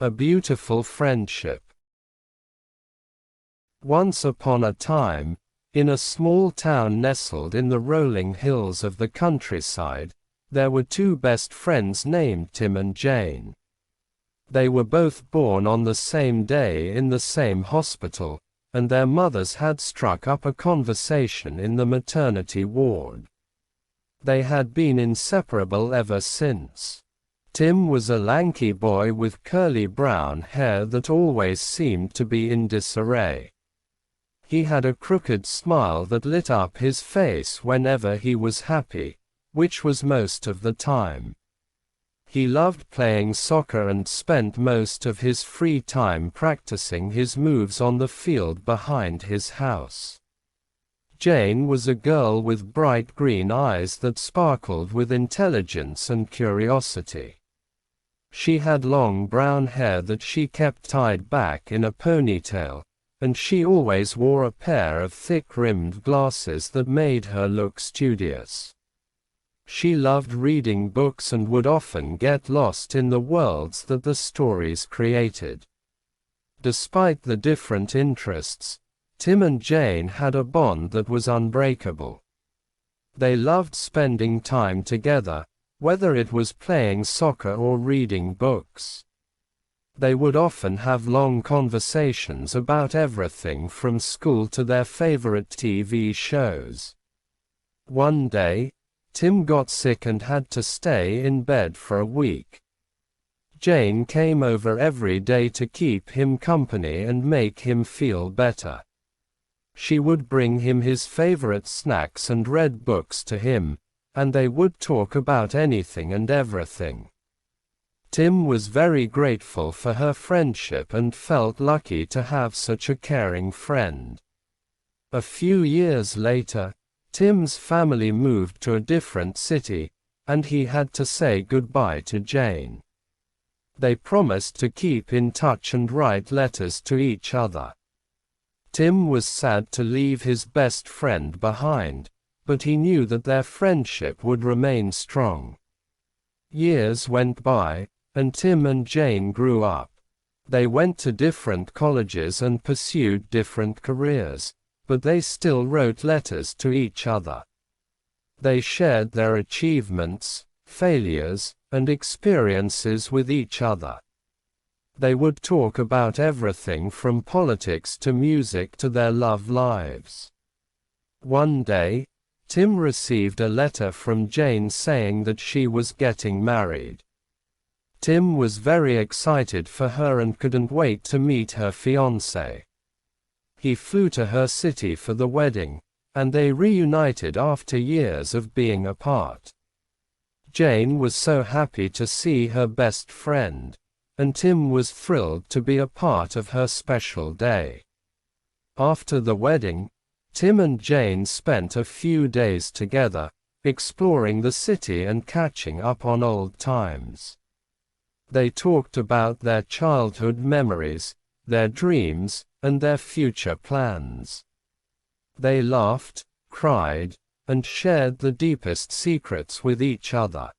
A beautiful friendship. Once upon a time, in a small town nestled in the rolling hills of the countryside, there were two best friends named Tim and Jane. They were both born on the same day in the same hospital, and their mothers had struck up a conversation in the maternity ward. They had been inseparable ever since. Tim was a lanky boy with curly brown hair that always seemed to be in disarray. He had a crooked smile that lit up his face whenever he was happy, which was most of the time. He loved playing soccer and spent most of his free time practicing his moves on the field behind his house. Jane was a girl with bright green eyes that sparkled with intelligence and curiosity. She had long brown hair that she kept tied back in a ponytail, and she always wore a pair of thick-rimmed glasses that made her look studious. She loved reading books and would often get lost in the worlds that the stories created. Despite the different interests, Tim and Jane had a bond that was unbreakable. They loved spending time together, whether it was playing soccer or reading books. They would often have long conversations about everything from school to their favorite TV shows. One day, Tim got sick and had to stay in bed for a week. Jane came over every day to keep him company and make him feel better. She would bring him his favorite snacks and read books to him, and they would talk about anything and everything. Tim was very grateful for her friendship and felt lucky to have such a caring friend. A few years later, Tim's family moved to a different city, and he had to say goodbye to Jane. They promised to keep in touch and write letters to each other. Tim was sad to leave his best friend behind, but he knew that their friendship would remain strong. Years went by, and Tim and Jane grew up. They went to different colleges and pursued different careers, but they still wrote letters to each other. They shared their achievements, failures, and experiences with each other. They would talk about everything from politics to music to their love lives. One day, Tim received a letter from Jane saying that she was getting married. Tim was very excited for her and couldn't wait to meet her fiancé. He flew to her city for the wedding, and they reunited after years of being apart. Jane was so happy to see her best friend, and Tim was thrilled to be a part of her special day. After the wedding, Tim and Jane spent a few days together, exploring the city and catching up on old times. They talked about their childhood memories, their dreams, and their future plans. They laughed, cried, and shared the deepest secrets with each other.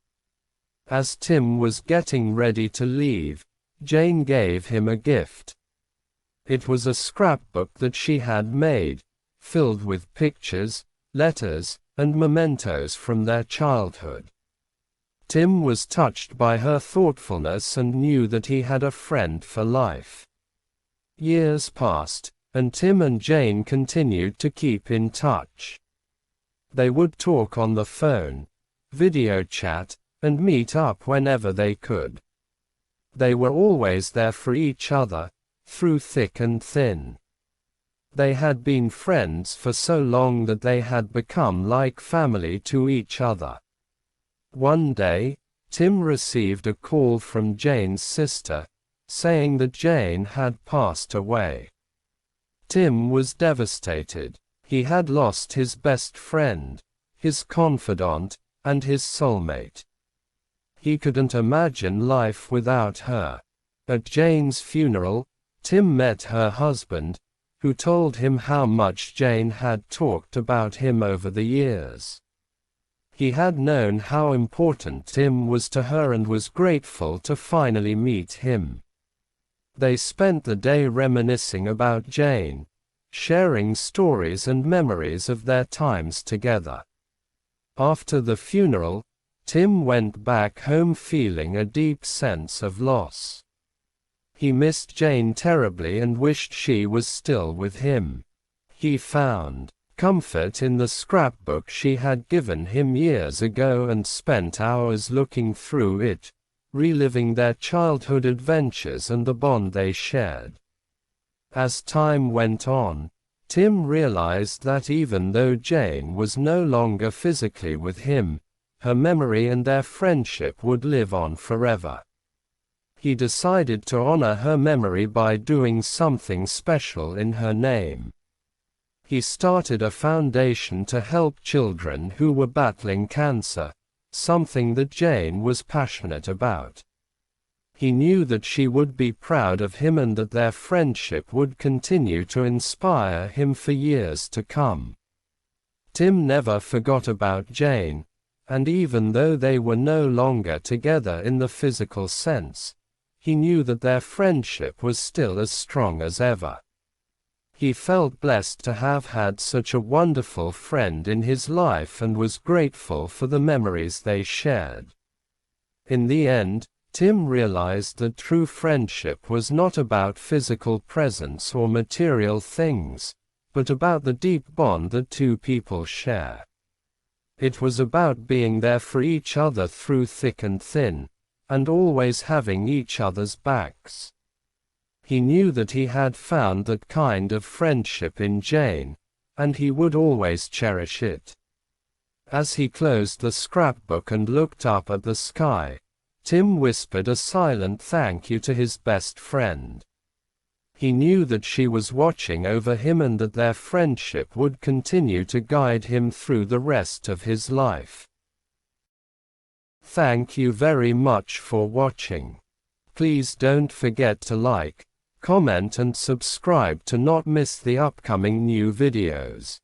As Tim was getting ready to leave, Jane gave him a gift. It was a scrapbook that she had made, filled with pictures, letters, and mementos from their childhood. Tim was touched by her thoughtfulness and knew that he had a friend for life. Years passed, and Tim and Jane continued to keep in touch. They would talk on the phone, video chat, and meet up whenever they could. They were always there for each other, through thick and thin. They had been friends for so long that they had become like family to each other. One day, Tim received a call from Jane's sister, saying that Jane had passed away. Tim was devastated. He had lost his best friend, his confidant, and his soulmate. He couldn't imagine life without her. At Jane's funeral, Tim met her husband, who told him how much Jane had talked about him over the years. He had known how important Tim was to her and was grateful to finally meet him. They spent the day reminiscing about Jane, sharing stories and memories of their times together. After the funeral, Tim went back home feeling a deep sense of loss. He missed Jane terribly and wished she was still with him. He found comfort in the scrapbook she had given him years ago and spent hours looking through it, reliving their childhood adventures and the bond they shared. As time went on, Tim realized that even though Jane was no longer physically with him, her memory and their friendship would live on forever. He decided to honor her memory by doing something special in her name. He started a foundation to help children who were battling cancer, something that Jane was passionate about. He knew that she would be proud of him and that their friendship would continue to inspire him for years to come. Tim never forgot about Jane, and even though they were no longer together in the physical sense, he knew that their friendship was still as strong as ever. He felt blessed to have had such a wonderful friend in his life and was grateful for the memories they shared. In the end, Tim realized that true friendship was not about physical presence or material things, but about the deep bond that two people share. It was about being there for each other through thick and thin, and always having each other's backs. He knew that he had found that kind of friendship in Jane, and he would always cherish it. As he closed the scrapbook and looked up at the sky, Tim whispered a silent thank you to his best friend. He knew that she was watching over him and that their friendship would continue to guide him through the rest of his life. Thank you very much for watching. Please don't forget to like, comment and subscribe to not miss the upcoming new videos.